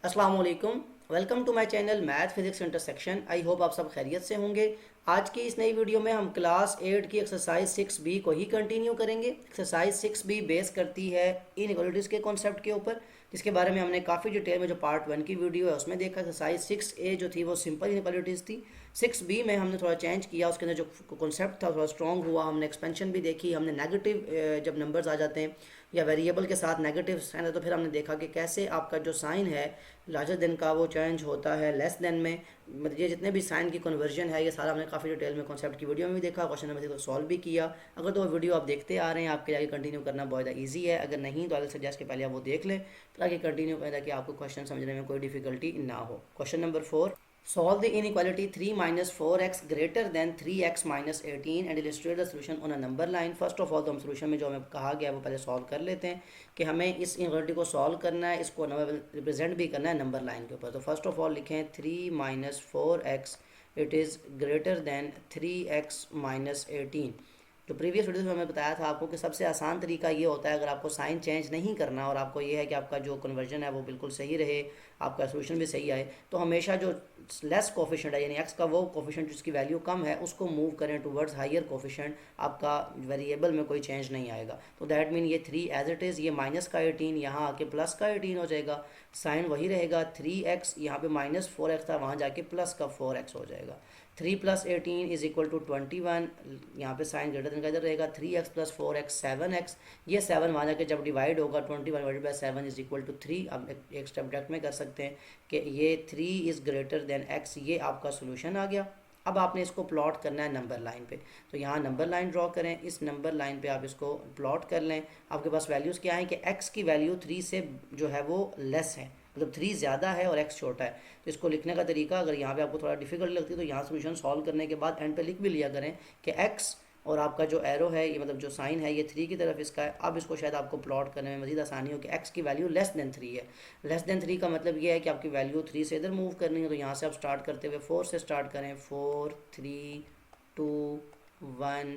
अस्सलाम वालेकुम। Welcome to my channel math physics intersection. I hope आप सब खैरियत से होंगे। आज की इस नई वीडियो में हम क्लास 8 की एक्सरसाइज 6B को ही कंटिन्यू करेंगे। एक्सरसाइज 6B बेस करती है इनइक्वालिटीज़ के कॉन्सेप्ट के ऊपर, जिसके बारे में हमने काफ़ी डिटेल में जो पार्ट 1 की वीडियो है उसमें देखा। एक्सरसाइज 6A जो थी वो सिंपल इनइक्वालिटीज़ थी। 6B में हमने थोड़ा चेंज किया, उसके अंदर जो कॉन्सेप्ट था थोड़ा स्ट्रॉन्ग हुआ। हमने एक्सपेंशन भी देखी, हमने नेगेटिव जब नंबर्स आ जाते हैं या वेरिएबल के साथ नेगेटिव साइन है तो फिर हमने देखा कि कैसे आपका जो साइन है लार्जर देन का वो चेंज होता है लेस देन में। मतलब ये जितने भी साइन की कन्वर्जन है ये सारा हमने काफ़ी डिटेल में कॉन्सेप्ट की वीडियो में भी देखा, क्वेश्चन नंबर 6 को सॉल्व भी किया। अगर तो वो वीडियो आप देखते आ रहे हैं आपके लिए आगे कंटिन्यू करना बहुत ज़्यादा ईजी है। अगर नहीं तो आगे सजेस्ट के पहले आप वो देख लें फिर आगे कंटिन्यू करें ताकि आपको क्वेश्चन समझने में कोई डिफिकल्टी ना हो। Question number 4, solve the inequality 3 minus 4x greater than 3x minus 18 and illustrate the solution on a number line। First of all तो हम सोल्यूशन में जो हमें कहा गया है वो पहले सॉल्व कर लेते हैं कि हमें इस इनइक्वालिटी को सॉल्व करना है, इसको रिप्रेजेंट भी करना है नंबर लाइन के ऊपर। तो फर्स्ट ऑफ ऑल लिखें 3 minus 4x it is greater than 3x minus 18। जो प्रीवियस वीडियो में हमें बताया था आपको कि सबसे आसान तरीका ये होता है अगर आपको साइन चेंज नहीं करना और आपको ये है कि आपका जो कन्वर्जन है वो बिल्कुल सही रहे, आपका सोल्यूशन भी सही आए, तो हमेशा जो लेस कोफिशिएंट है यानी एक्स का वो कोफिशिएंट जिसकी वैल्यू कम है उसको मूव करें टूवर्ड्स हायर कोफिशिएंट, आपका वेरिएबल में कोई चेंज नहीं आएगा। तो दैट मीन ये 3 एज इट इज़, ये माइनस का 18 यहाँ आके प्लस का 18 हो जाएगा। साइन वही रहेगा 3x, यहाँ पे माइनस 4x था वहाँ जाके प्लस का 4x हो जाएगा। 3 प्लस 18 इज इक्वल टू 21, यहाँ पे साइन ग्रेटर देन का इधर रहेगा। 3x प्लस 4x 7x, ये 7 वहाँ जाके जब डिवाइड होगा 21 divided by 7 is equal to 3। अब एक स्टेप डायरेक्ट में कर सकते हैं कि ये 3 इज़ ग्रेटर देन x, ये आपका सोल्यूशन आ गया। अब आपने इसको प्लॉट करना है नंबर लाइन पे, तो यहाँ नंबर लाइन ड्रॉ करें, इस नंबर लाइन पे आप इसको प्लॉट कर लें। आपके पास वैल्यूज़ क्या है कि x की वैल्यू 3 से जो है वो लेस है, मतलब 3 ज़्यादा है और x छोटा है। तो इसको लिखने का तरीका अगर यहाँ पे आपको थोड़ा डिफिकल्ट लगती है तो यहाँ सोल्यूशन सॉल्व करने के बाद एंड पे लिख भी लिया करें कि x और आपका जो एरो है ये मतलब जो साइन है ये 3 की तरफ इसका है। अब इसको शायद आपको प्लॉट करने में मज़ीद आसानी हो कि x की वैल्यू लेस देन 3 है। लेस देन 3 का मतलब ये है कि आपकी वैल्यू 3 से इधर मूव करनी है। तो यहाँ से आप स्टार्ट करते हुए 4 से स्टार्ट करें, 4 3 2 1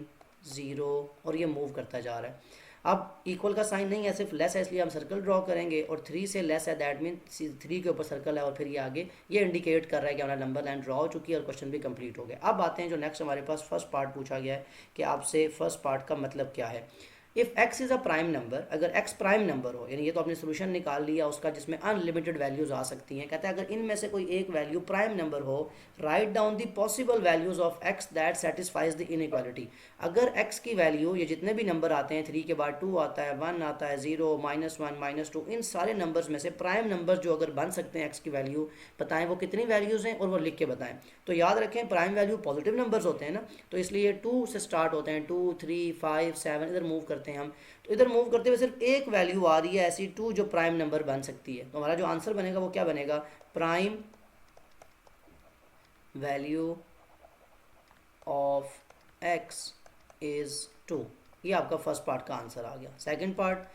0 और ये मूव करता जा रहा है। अब इक्वल का साइन नहीं है, सिर्फ लेस है, इसलिए हम सर्कल ड्रॉ करेंगे और 3 से लेस है दैट मीन 3 के ऊपर सर्कल है और फिर ये आगे ये इंडिकेट कर रहा है कि हमारा नंबर लाइन ड्रॉ हो चुकी है और क्वेश्चन भी कंप्लीट हो गया। अब आते हैं जो नेक्स्ट हमारे पास फर्स्ट पार्ट पूछा गया है कि आपसे फर्स्ट पार्ट का मतलब क्या है। If x is a prime number, अगर x प्राइम नंबर हो यानी ये तो आपने सोल्यूशन निकाल लिया उसका जिसमें अनलिमिटेड वैल्यूज़ आ सकती हैं। कहता है अगर इनमें से कोई एक वैल्यू प्राइम नंबर हो, write down the possible values of x that satisfies the inequality. अगर x की वैल्यू ये जितने भी नंबर आते हैं 3 के बाद 2 आता है, 1 आता है, 0 -1 -2, इन सारे नंबर्स में से प्राइम नंबर्स जो अगर बन सकते हैं x की वैल्यू बताएं वो कितनी वैल्यूज़ हैं और वो लिख के बताएं। तो याद रखें प्राइम वैल्यू पॉजिटिव नंबर्स होते हैं ना, तो इसलिए 2 से स्टार्ट होते हैं, 2 3 5 7 इधर मूव करते हैं हम। तो इधर मूव करते हुए सिर्फ एक वैल्यू आ रही है ऐसी 2 जो प्राइम नंबर बन सकती है। तो हमारा जो आंसर बनेगा वो क्या बनेगा, prime value of x is 2। ये आपका फर्स्ट पार्ट का आंसर आ गया। सेकंड पार्ट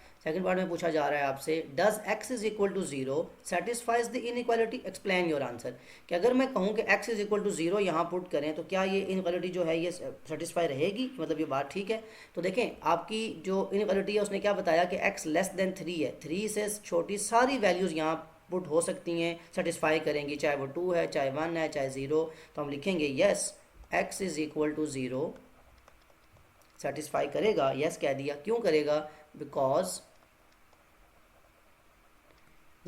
में पूछा जा रहा है आपसे does x is equal to 0 satisfies the inequality, explain your answer. कि अगर मैं कहूँ कि x इज इक्वल टू 0 यहाँ पुट करें तो क्या ये इनइक्वालिटी जो है ये सेटिस्फाई रहेगी, मतलब ये बात ठीक है। तो देखें आपकी जो इनइक्वालिटी है उसने क्या बताया कि x लेस देन 3 है, 3 से छोटी सारी वैल्यूज़ यहाँ पुट हो सकती हैं, सेटिस्फाई करेंगी, चाहे वो 2 है, चाहे 1 है, चाहे 0। तो हम लिखेंगे yes x is equal to 0 satisfy करेगा। यस कह दिया, क्यों करेगा, बिकॉज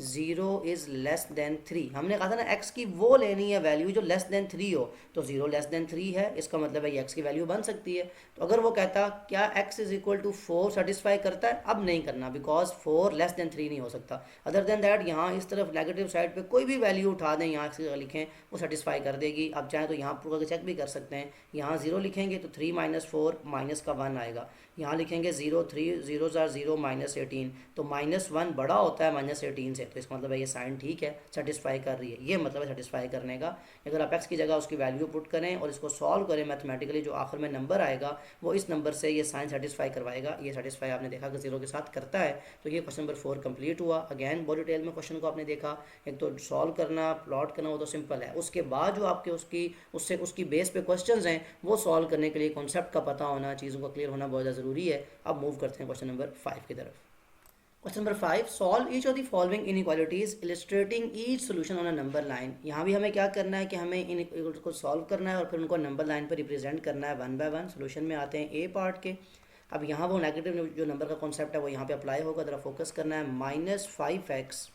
0 इज़ लेस देन 3। हमने कहा था ना x की वो लेनी है वैल्यू जो लेस देन 3 हो, तो 0 लेस देन 3 है, इसका मतलब है ये x की वैल्यू बन सकती है। तो अगर वो कहता क्या x is equal to 4 satisfy करता है, अब नहीं करना बिकॉज 4 लेस देन 3 नहीं हो सकता। अदर देन दैट यहाँ इस तरफ नेगेटिव साइड पे कोई भी वैल्यू उठा दें, यहाँ से लिखें वो सेटिस्फाई कर देगी। अब चाहें तो यहाँ पूरा चेक भी कर सकते हैं, यहाँ 0 लिखेंगे तो 3 - 4 माइनस का 1 आएगा। यहाँ लिखेंगे 0 3 0 0 -18, तो -1 बड़ा होता है -18 से, तो इसका मतलब है ये साइन ठीक है, सेटिस्फाई कर रही है। ये मतलब है सेटिस्फाई करने का। अगर आप x की जगह उसकी वैल्यू पुट करें और इसको सॉल्व करें मैथमेटिकली, जो आखिर में नंबर आएगा वो इस नंबर से ये साइन सेटिस्फाई करवाएगा। ये सेटिस्फाई आपने देखा कि 0 के साथ करता है। तो ये क्वेश्चन नंबर 4 कंप्लीट हुआ। अगेन बहुत डिटेल में क्वेश्चन को आपने देखा, एक तो सॉल्व करना, प्लॉट करना वो तो सिंपल है, उसके बाद जो आपके उसकी बेस पे क्वेश्चंस हैं वो सॉल्व करने के लिए कॉन्सेप्ट का पता होना, चीज़ों का क्लियर होना बहुत ज़्यादा ज़रूरी है। अब मूव करते हैं क्वेश्चन नंबर 5 की तरफ। Question number 5, solve each of the following inequalities illustrating each solution on a number line. यहाँ भी हमें क्या करना है कि हमें इन को सॉल्व करना है और फिर उनको नंबर लाइन पर रिप्रेजेंट करना है वन बाय वन। सोल्यूशन में आते हैं ए पार्ट के। अब यहाँ वो नेगेटिव जो नंबर का कॉन्सेप्ट है वो यहाँ पे अप्लाई होगा, ज़रा फोकस करना है। -5x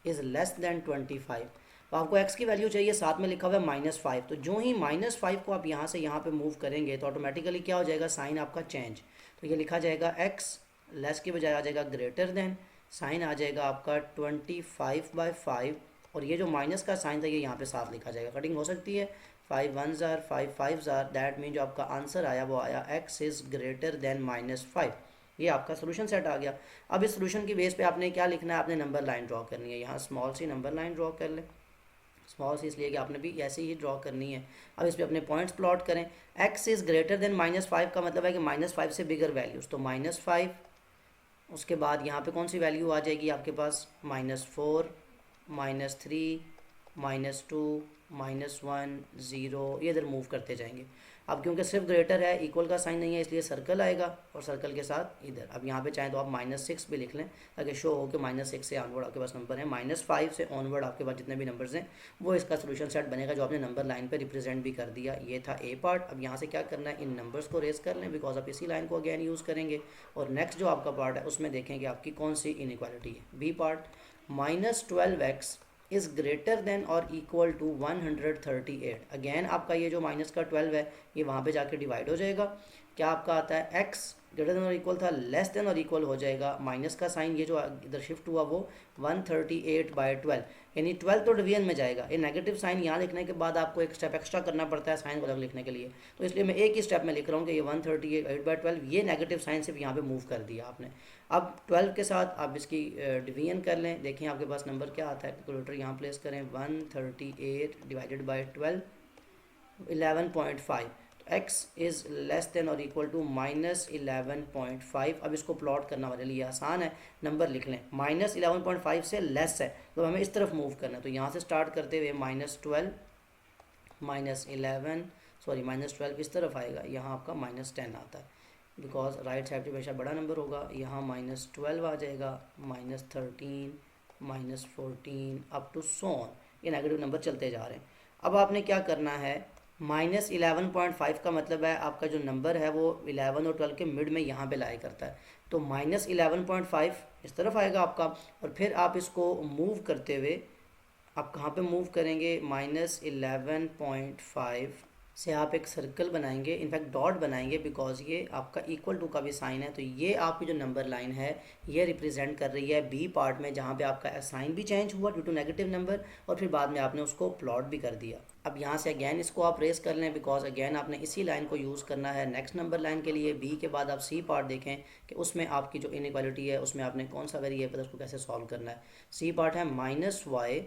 is less then 25। तो आपको x की वैल्यू चाहिए, साथ में लिखा हुआ है -5। तो जो ही -5 को आप यहाँ से यहाँ पे मूव करेंगे तो ऑटोमेटिकली क्या हो जाएगा, साइन आपका चेंज। तो ये लिखा जाएगा x लेस की बजाय आ जाएगा ग्रेटर देन, साइन आ जाएगा आपका 25/5। और ये जो माइनस का साइन था ये यहाँ पे साफ लिखा जाएगा। कटिंग हो सकती है, 5 1s are 5 5s are, that mean जो आपका आंसर आया वो आया x इज़ ग्रेटर देन -5। ये आपका सोल्यूशन सेट आ गया। अब इस सोल्यूशन की बेस पे आपने क्या लिखना है, आपने नंबर लाइन ड्रॉ करनी है। यहाँ स्मॉल सी नंबर लाइन ड्रॉ कर ले, स्मॉल सी इसलिए कि आपने भी ऐसे ही ड्रॉ करनी है। अब इस पर अपने पॉइंट्स प्लॉट करें। x इज़ ग्रेटर देन -5 का मतलब है कि -5 से बिगर वैल्यूज़, तो -5, उसके बाद यहाँ पे कौन सी वैल्यू आ जाएगी आपके पास, -4, -3, -2, -1, 0, ये इधर मूव करते जाएंगे। अब क्योंकि सिर्फ ग्रेटर है, इक्वल का साइन नहीं है, इसलिए सर्कल आएगा और सर्कल के साथ इधर। अब यहाँ पे चाहें तो आप -6 भी लिख लें ताकि शो हो कि -6 से ऑनवर्ड आपके पास नंबर है। -5 से ऑनवर्ड आपके पास जितने भी नंबर्स हैं वो इसका सोल्यूशन सेट बनेगा जो आपने नंबर लाइन पे रिप्रेजेंट भी कर दिया। ये था ए पार्ट। अब यहाँ से क्या करना है, इन नंबर्स को रेस कर लें बिकॉज आप इसी लाइन को अगेन यूज़ करेंगे। और नेक्स्ट जो आपका पार्ट है उसमें देखेंगे आपकी कौन सी इनइक्वालिटी है। B part, -12x is greater than और इक्वल टू 138। अगेन आपका ये जो माइनस का 12 है ये वहाँ पे जाके डिवाइड हो जाएगा। क्या आपका आता है, x ग्रेटर देन और इक्वल था, लेस देन और इक्वल हो जाएगा। माइनस का साइन ये जो इधर शिफ्ट हुआ वो 138/12, यानी 12 तो डिवीजन में जाएगा। ये नेगेटिव साइन यहाँ लिखने के बाद आपको एक स्टेप एक्स्ट्रा करना पड़ता है साइन को अलग लिखने के लिए, तो इसलिए मैं एक ही स्टेप में लिख रहा हूँ कि ये 138/12, ये नेगेटिव साइन सिर्फ यहाँ पे मूव कर दिया आपने। अब 12 के साथ आप इसकी डिवीजन कर लें। देखें आपके पास नंबर क्या आता है, कैलकुलेटर यहाँ प्लेस करें, 138 divided by 12, 11.5। x is less than और इक्वल टू -11.5। अब इसको प्लॉट करना हमारे लिए आसान है, नंबर लिख लें। -11.5 से लेस है तो हमें इस तरफ मूव करना है, तो यहाँ से स्टार्ट करते हुए -12, -11, सॉरी -12 इस तरफ आएगा, यहाँ आपका -10 आता है बिकॉज राइट साइड पे हमेशा बड़ा नंबर होगा। यहाँ -12 आ जाएगा, -13, -14 अप टू सो ऑन, ये नेगेटिव नंबर चलते जा रहे हैं। अब आपने क्या करना है, -11.5 का मतलब है आपका जो नंबर है वो 11 और 12 के मिड में यहाँ पे लाया करता है, तो -11.5 इस तरफ आएगा आपका। और फिर आप इसको मूव करते हुए आप कहाँ पे मूव करेंगे, -11.5 से आप एक सर्कल बनाएंगे, इनफैक्ट डॉट बनाएंगे बिकॉज ये आपका इक्वल टू का भी साइन है। तो ये आपकी जो नंबर लाइन है ये रिप्रेजेंट कर रही है बी पार्ट में, जहाँ पे आपका साइन भी चेंज हुआ ड्यू टू नेगेटिव नंबर और फिर बाद में आपने उसको प्लॉट भी कर दिया। अब यहाँ से अगेन इसको आप रेस कर लें बिकॉज अगेन आपने इसी लाइन को यूज़ करना है नेक्स्ट नंबर लाइन के लिए। बी के बाद आप सी पार्ट देखें कि उसमें आपकी जो इनइक्वालिटी है उसमें आपने कौन सा वेरिएबल उसको कैसे सॉल्व करना है। सी पार्ट है -y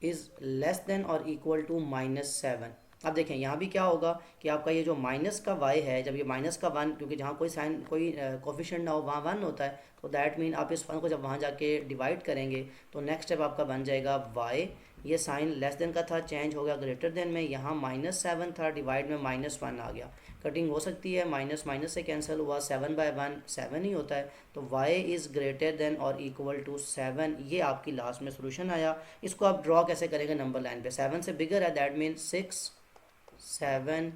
इज़ लेस देन और इक्वल टू -7। अब देखें यहाँ भी क्या होगा कि आपका ये जो माइनस का y है, जब ये माइनस का 1, क्योंकि जहाँ कोई साइन कोई कोफिशिएंट ना हो वहाँ 1 होता है, तो दैट मीन आप इस 1 को जब वहाँ जाके डिवाइड करेंगे तो नेक्स्ट स्टेप आपका बन जाएगा y, ये साइन लेस देन का था चेंज हो गया ग्रेटर देन में, यहाँ -7 था डिवाइड में -1 आ गया। कटिंग हो सकती है, माइनस माइनस से कैंसिल हुआ, 7/1 7 ही होता है, तो y इज़ ग्रेटर देन और इक्वल टू 7। ये आपकी लास्ट में सोल्यूशन आया। इसको आप ड्रॉ कैसे करेंगे नंबर लाइन पे, 7 से बिगर है दैट मीन 6 7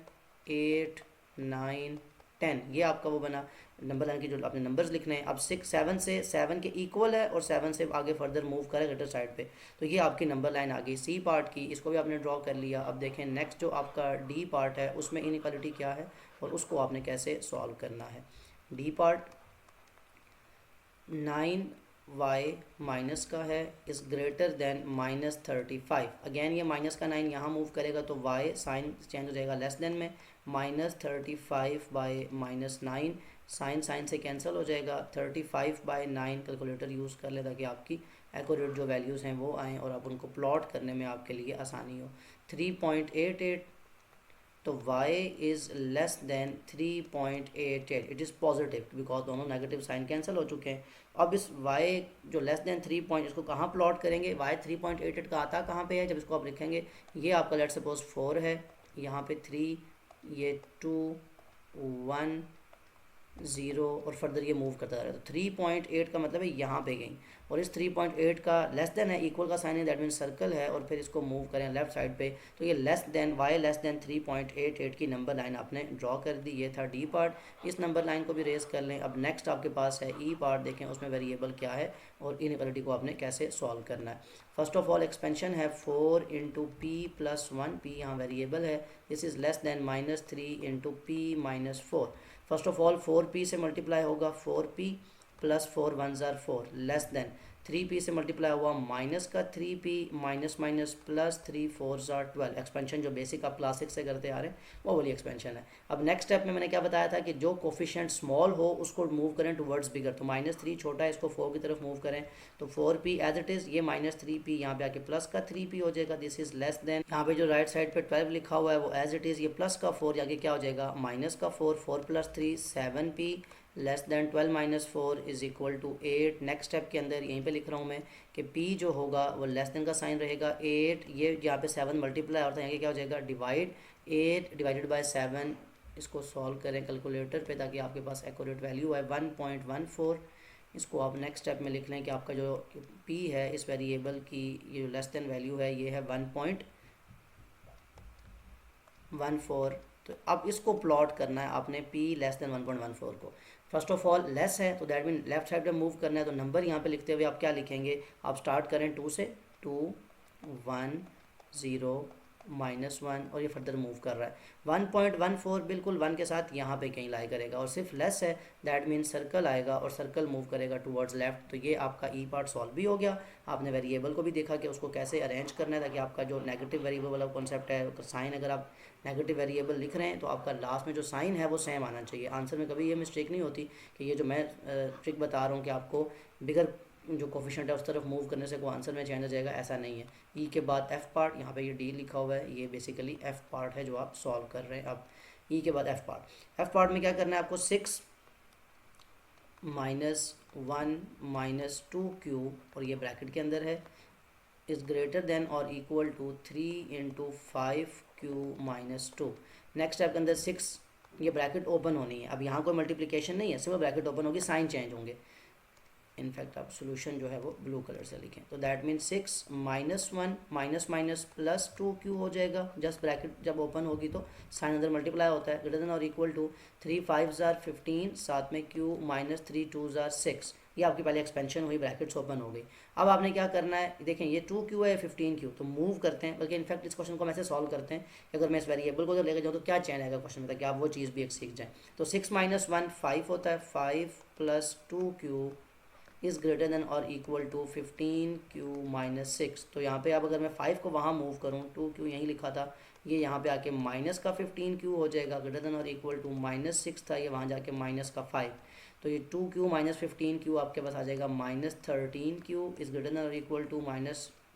8 9 10, ये आपका वो बना नंबर लाइन की जो आपने नंबर्स लिखने हैं। अब 7 से 7 के इक्वल है और 7 से आगे फर्दर मूव करें ग्रेटर साइड पे, तो ये आपकी नंबर लाइन आ गई सी पार्ट की। इसको भी आपने ड्रॉ कर लिया। अब देखें नेक्स्ट जो आपका डी पार्ट है उसमें इनइक्वालिटी क्या है और उसको आपने कैसे सॉल्व करना है। डी पार्ट 9y माइनस का है इज़ ग्रेटर देन -35। अगेन ये माइनस का 9 यहाँ मूव करेगा तो y साइन चेंज हो जाएगा लेस देन में, -35/-9, साइन साइन से कैंसिल हो जाएगा, 35/9 कैलकुलेटर यूज़ कर ले ताकि आपकी एक्यूरेट जो वैल्यूज़ हैं वो आएँ और आप उनको प्लॉट करने में आपके लिए आसानी हो। 3.88, तो y is less then 3.88, it is positive because दोनों नेगेटिव साइन कैंसिल हो चुके हैं। अब इस y जो लेस देन 3 पॉइंट, इसको कहाँ प्लॉट करेंगे, y 3.88 का आता कहाँ पे है, जब इसको आप लिखेंगे ये आपका लेट सपोज 4 है, यहाँ पे 3, ये 2 1 ज़ीरो और फर्दर ये मूव करता जा रहा है। तो 3.8 का मतलब है यहाँ पे गई, और इस 3.8 का लेस देन है, इक्वल का साइन है, दैट मीन सर्कल है, और फिर इसको मूव करें लेफ्ट साइड पे, तो ये less than y less than 3.88 की नंबर लाइन आपने ड्रॉ कर दी। ये था डी पार्ट। इस नंबर लाइन को भी रेज कर लें। अब नेक्स्ट आपके पास है ई पार्ट। देखें उसमें वेरिएबल क्या है और इनइक्वालिटी को आपने कैसे सॉल्व करना है। फर्स्ट ऑफ ऑल एक्सपेंशन है 4 इंटू पी प्लस 1, पी यहाँ वेरिएबल है। This is less then -3 into P minus 4। First of all 4p से मल्टीप्लाई होगा 4p प्लस 4 1 ज़ार 4 लेस देन 3p से मल्टीप्लाई हुआ माइनस का 3p माइनस माइनस प्लस 3 4 ज़ार 12। Expansion जो basic आप क्लास 6 से करते आ रहे हैं वो वाली एक्सपेंशन है। अब नेक्स्ट स्टेप में मैंने क्या बताया था कि जो कोफिशिएंट स्मॉल हो उसको मूव करें टुवर्ड्स बिगर। तो -3 छोटा है, इसको 4 की तरफ मूव करें, तो 4p एज इट इज़, ये -3p यहाँ पे आके प्लस का 3p हो जाएगा। दिस इज़ लेस देन, यहाँ पे जो राइट साइड पे 12 लिखा हुआ है वो एज इट इज़, ये प्लस का 4 आगे क्या हो जाएगा माइनस का 4, 4 plus 3 7p less than 12 minus 4 is equal to 8। Next step के अंदर यहीं पे लिख रहा हूँ मैं कि p जो होगा वो लेस देन का साइन रहेगा 8, ये यहाँ पे 7 मल्टीप्लाई और यहाँ क्या हो जाएगा डिवाइड, 8 डिवाइडेड बाय 7। इसको सॉल्व करें कैलकुलेटर पे ताकि आपके पास एक्यूरेट वैल्यू है 1.14। इसको आप नेक्स्ट स्टेप में लिख लें कि आपका जो p है इस वेरिएबल की ये लेस देन वैल्यू है ये है 1.14। तो अब इसको प्लॉट करना है आपने p लेस देन 1.14 को। फर्स्ट ऑफ ऑल लेस है तो दैट मीन लेफ्ट साइड पे मूव करना है, तो नंबर यहाँ पे लिखते हुए आप क्या लिखेंगे, आप स्टार्ट करें 2 से, 2 1 0 -1 और ये फर्दर मूव कर रहा है 1.14 बिल्कुल 1 के साथ यहाँ पे कहीं लाई करेगा, और सिर्फ लेस है दैट मीन सर्कल आएगा और सर्कल मूव करेगा टुवर्ड्स लेफ्ट। तो ये आपका ई पार्ट सॉल्व भी हो गया। आपने वेरिएबल को भी देखा कि उसको कैसे अरेंज करना है ताकि आपका जो नेगेटिव वेरिएबल वाला कॉन्सेप्ट है, साइन अगर आप नेगेटिव वेरिएबल लिख रहे हैं तो आपका लास्ट में जो साइन है वो सेम आना चाहिए। आंसर में कभी ये मिस्टेक नहीं होती कि ये जो मैं ट्रिक बता रहा हूँ कि आपको बिगर जो कोफिशिएंट है उस तरफ मूव करने से कोई आंसर में चेंज हो जाएगा, ऐसा नहीं है। ई के बाद एफ पार्ट, यहाँ पे ये डी लिखा हुआ है, ये बेसिकली एफ पार्ट है जो आप सॉल्व कर रहे हैं। अब ई के बाद एफ पार्ट में क्या करना है आपको, 6 -1 -2q और ये ब्रैकेट के अंदर है, इज़ ग्रेटर देन और equal to 3 × 5q - 2। Next step के अंदर 6, ये ब्रैकेट ओपन होनी है। अब यहाँ कोई मल्टीप्लिकेशन नहीं है, सिर्फ ब्रैकेट ओपन होगी, साइन चेंज होंगे। इनफैक्ट आप सोल्यूशन जो है वो ब्लू कलर से लिखें, तो that mean 6 -1 minus plus 2q हो जाएगा। जस्ट ब्रैकेट जब ओपन होगी तो साइन अंदर मल्टीप्लाई होता है, ग्रेटर देन और इक्वल टू 3 5 ज़ार 15, साथ में q -3 2 ज़ार 6। ये आपकी पहले एक्सपेंशन हुई, ब्रैकेट्स ओपन हो गई। अब आपने क्या करना है, देखें ये 2q है 15q, तो मूव करते हैं, बल्कि इनफैक्ट इस क्वेश्चन को हम ऐसे सॉल्व करते हैं कि अगर मैं इस वेरिएबल को जब लेकर जाऊँ तो क्या चेंज आएगा क्वेश्चन में, ताकि आप वो चीज़ भी एक सीख जाएँ। तो 6 - 1 5 होता है, 5 + 2q इज़ ग्रेटर देन और इक्वल टू 15q - 6। तो यहाँ पे अब अगर मैं 5 को वहाँ मूव करूँ, 2q यहीं लिखा था, ये यहाँ पे आके माइनस का 15q हो जाएगा, ग्रेटर देन और इक्वल टू -6 था, ये वहाँ जाके माइनस का 5। तो ये 2q - 15q आपके पास आ जाएगा -13q इज़ ग्रेटर देन और इक्वल टू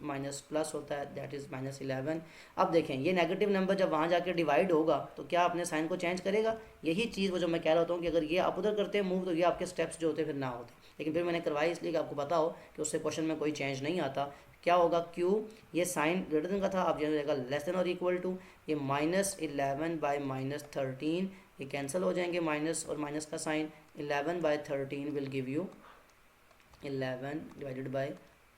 माइनस प्लस होता है, दैट इज़ -11। अब देखें ये नेगेटिव नंबर जब वहाँ जाके डिवाइड होगा तो क्या अपने साइन को चेंज करेगा। यही चीज़ वो जो मैं कह रहा होता हूँ कि अगर ये आप उधर करते हैं मूव तो ये आपके स्टेप्स जो होते फिर ना होते, लेकिन फिर मैंने करवाई इसलिए कि आपको पता हो कि उससे क्वेश्चन में कोई चेंज नहीं आता। क्या होगा, q ये साइन ग्रेटर देन का था, अब जो जाएगा लेस देन और इक्वल टू, ये -11 बाय -13, ये कैंसिल हो जाएंगे माइनस और माइनस का sign, 11 by 13 will give you 11 divided by